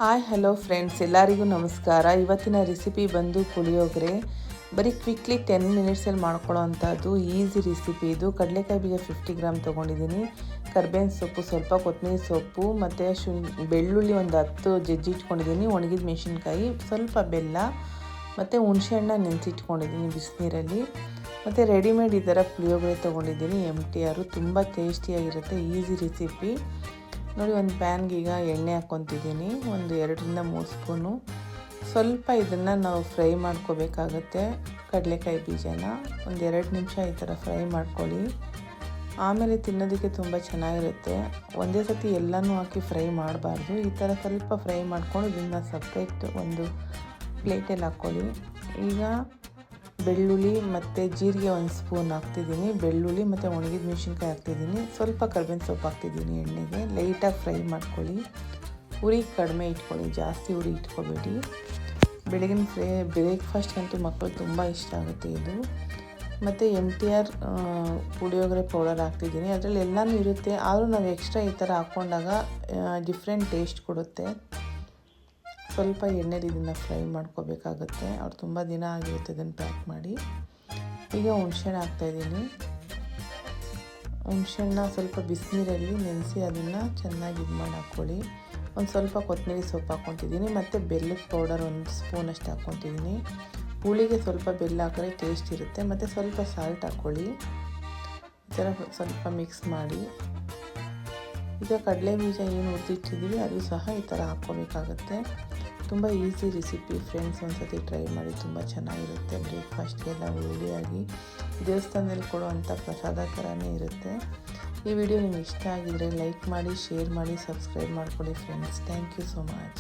Hi hello friends, ಎಲ್ಲರಿಗೂ ನಮಸ್ಕಾರ. ಇವತ್ತಿನ ರೆಸಿಪಿ ಬಂದು ಪುಳಿಯೋಗರೆ. ಬರೀ ಕ್ವಿಕ್ಲಿ 10 ಮಿನಿಟ್ಸಲ್ಲಿ ಮಾಡ್ಕೊಳ್ಳೋ ಅಂಥದ್ದು ಈಸಿ ರೆಸಿಪಿ ಇದು. ಕಡಲೆಕಾಯಿ ಬೀಜ 50 ಗ್ರಾಮ್ ತೊಗೊಂಡಿದ್ದೀನಿ, ಕರ್ಬೇವಿನ ಸೊಪ್ಪು, ಸ್ವಲ್ಪ ಕೊತ್ತಂಬರಿ ಸೊಪ್ಪು ಮತ್ತು ಬೆಳ್ಳುಳ್ಳಿ ಒಂದು 10 ಜಜ್ಜಿಟ್ಕೊಂಡಿದ್ದೀನಿ, ಒಣಗಿದ ಮೆಣಸಿನ್ಕಾಯಿ, ಸ್ವಲ್ಪ ಬೆಲ್ಲ ಮತ್ತು ಹುಣಸೆಹಣ್ಣ ನೆನೆಸಿಟ್ಕೊಂಡಿದ್ದೀನಿ ಬಿಸಿನೀರಲ್ಲಿ. ಮತ್ತು ರೆಡಿಮೇಡ್ ಈ ಥರ ಪುಳಿಯೋಗರೆ ತೊಗೊಂಡಿದ್ದೀನಿ, MTR. ತುಂಬ ಟೇಸ್ಟಿಯಾಗಿರುತ್ತೆ, ಈಸಿ ರೆಸಿಪಿ ನೋಡಿ. ಒಂದು ಪ್ಯಾನ್ಗೆ ಈಗ ಎಣ್ಣೆ ಹಾಕ್ಕೊತಿದ್ದೀನಿ, ಒಂದು 2-3 ಸ್ಪೂನು. ಸ್ವಲ್ಪ ಇದನ್ನು ನಾವು ಫ್ರೈ ಮಾಡ್ಕೋಬೇಕಾಗತ್ತೆ. ಕಡಲೆಕಾಯಿ ಬೀಜನ ಒಂದು 2 ನಿಮಿಷ ಈ ಥರ ಫ್ರೈ ಮಾಡ್ಕೊಳ್ಳಿ. ಆಮೇಲೆ ತಿನ್ನೋದಕ್ಕೆ ತುಂಬ ಚೆನ್ನಾಗಿರುತ್ತೆ. ಒಂದೇ ಸತಿ ಎಲ್ಲನೂ ಹಾಕಿ ಫ್ರೈ ಮಾಡಬಾರ್ದು. ಈ ಥರ ಸ್ವಲ್ಪ ಫ್ರೈ ಮಾಡ್ಕೊಂಡು ಇದನ್ನು ಸಪ್ರೇಟ್ ಒಂದು ಪ್ಲೇಟಲ್ಲಿ ಹಾಕ್ಕೊಳ್ಳಿ. ಈಗ ಬೆಳ್ಳುಳ್ಳಿ ಮತ್ತು ಜೀರಿಗೆ 1 ಸ್ಪೂನ್ ಹಾಕ್ತಿದ್ದೀನಿ. ಬೆಳ್ಳುಳ್ಳಿ ಮತ್ತು ಒಣಗಿದ ಮೆಣಸಿನ್ಕಾಯಿ ಹಾಕ್ತಿದ್ದೀನಿ, ಸ್ವಲ್ಪ ಕರ್ಬೇವಿನ ಸೊಪ್ಪು ಹಾಕ್ತಿದ್ದೀನಿ. ಎಣ್ಣೆಗೆ ಲೈಟಾಗಿ ಫ್ರೈ ಮಾಡ್ಕೊಳ್ಳಿ. ಉರಿ ಕಡಿಮೆ ಇಟ್ಕೊಳ್ಳಿ, ಜಾಸ್ತಿ ಉರಿ ಇಟ್ಕೊಬೇಡಿ. ಬೆಳಗಿನ ಬ್ರೇಕ್ಫಾಸ್ಟ್ಗಂತೂ ಮಕ್ಕಳು ತುಂಬ ಇಷ್ಟ ಆಗುತ್ತೆ ಇದು. ಮತ್ತು MTR ಪುಳಿಯೋಗರೆ ಪೌಡರ್ ಹಾಕ್ತಿದ್ದೀನಿ. ಅದರಲ್ಲಿ ಎಲ್ಲನೂ ಇರುತ್ತೆ, ಆದರೂ ನಾವು ಎಕ್ಸ್ಟ್ರಾ ಈ ಥರ ಹಾಕ್ಕೊಂಡಾಗ ಡಿಫ್ರೆಂಟ್ ಟೇಸ್ಟ್ ಕೊಡುತ್ತೆ. ಸ್ವಲ್ಪ ಎಣ್ಣೆಲಿ ಇದನ್ನು ಫ್ರೈ ಮಾಡ್ಕೋಬೇಕಾಗುತ್ತೆ. ಅವ್ರು ತುಂಬ ದಿನ ಆಗಿರುತ್ತೆ ಇದನ್ನು ಪ್ಯಾಕ್ ಮಾಡಿ. ಈಗ ಹುಣಸೆಹಣ್ಣು ಹಾಕ್ತಾಯಿದ್ದೀನಿ. ಹುಣಸೆಹಣ್ಣ ಸ್ವಲ್ಪ ಬಿಸಿನೀರಲ್ಲಿ ನೆನೆಸಿ ಅದನ್ನು ಚೆನ್ನಾಗಿ ಮಾಡಿ ಹಾಕ್ಕೊಳ್ಳಿ. ಒಂದು ಸ್ವಲ್ಪ ಕೊತ್ತಂಬರಿ ಸೊಪ್ಪು ಹಾಕ್ಕೊತಿದ್ದೀನಿ ಮತ್ತು ಬೆಲ್ಲದ ಪೌಡರ್ 1 ಸ್ಪೂನಷ್ಟು ಹಾಕ್ಕೊತಿದ್ದೀನಿ. ಹುಳಿಗೆ ಸ್ವಲ್ಪ ಬೆಲ್ಲ ಹಾಕಿದ್ರೆ ಟೇಸ್ಟ್ ಇರುತ್ತೆ. ಮತ್ತು ಸ್ವಲ್ಪ ಸಾಲ್ಟ್ ಹಾಕ್ಕೊಳ್ಳಿ. ಈ ಥರ ಸ್ವಲ್ಪ ಮಿಕ್ಸ್ ಮಾಡಿ. ಈಗ ಕಡಲೆ ಬೀಜ ಏನು ಹುರಿದಿಟ್ಟಿದ್ದೀವಿ ಅದು ಸಹ ಈ ಥರ ಹಾಕ್ಕೋಬೇಕಾಗತ್ತೆ. ತುಂಬ ಈಸಿ ರೆಸಿಪಿ ಫ್ರೆಂಡ್ಸ್, ಒಂದು ಸತಿ ಟ್ರೈ ಮಾಡಿ, ತುಂಬ ಚೆನ್ನಾಗಿರುತ್ತೆ. ಬ್ರೇಕ್ಫಾಸ್ಟ್ಗೆಲ್ಲ ಹೆಲ್ದಿಯಾಗಿ ದೇವಸ್ಥಾನದಲ್ಲಿ ಕೊಡುವಂಥ ಪ್ರಸಾದ ಥರನೇ ಇರುತ್ತೆ. ಈ ವಿಡಿಯೋ ನಿಮ್ಗೆ ಇಷ್ಟ ಆಗಿದರೆ ಲೈಕ್ ಮಾಡಿ, ಶೇರ್ ಮಾಡಿ, ಸಬ್ಸ್ಕ್ರೈಬ್ ಮಾಡ್ಕೊಳ್ಳಿ friends. Thank you so much.